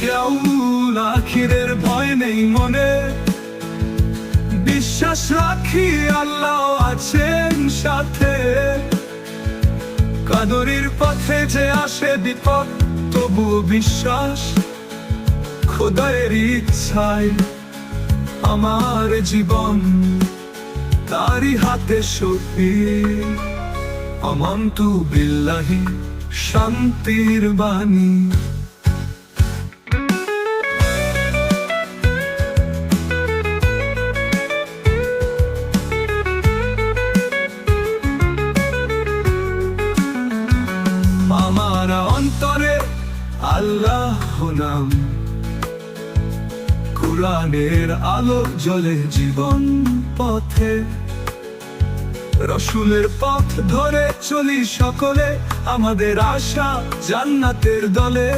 ইয়াউমুল আখিরের ভয় নেই মনে, বিশ্বাস রাখি আল্লাহ আছেন সাথে। কাদরের পথে যে আসে বিপদ, তবু বিশ্বাস খোদায়ের ইচ্ছায় আমার জীবন তারই হাতে সত্যি। আমানতু বিল্লাহি, শান্তির বাণী। আমার অন্তরে আল্লাহ নাম, কুরআনের আলো জ্বলে জীবন পথে। রসুলের পথ ধরে চলি সকলে, আমাদের আশা জান্নাতের দলে।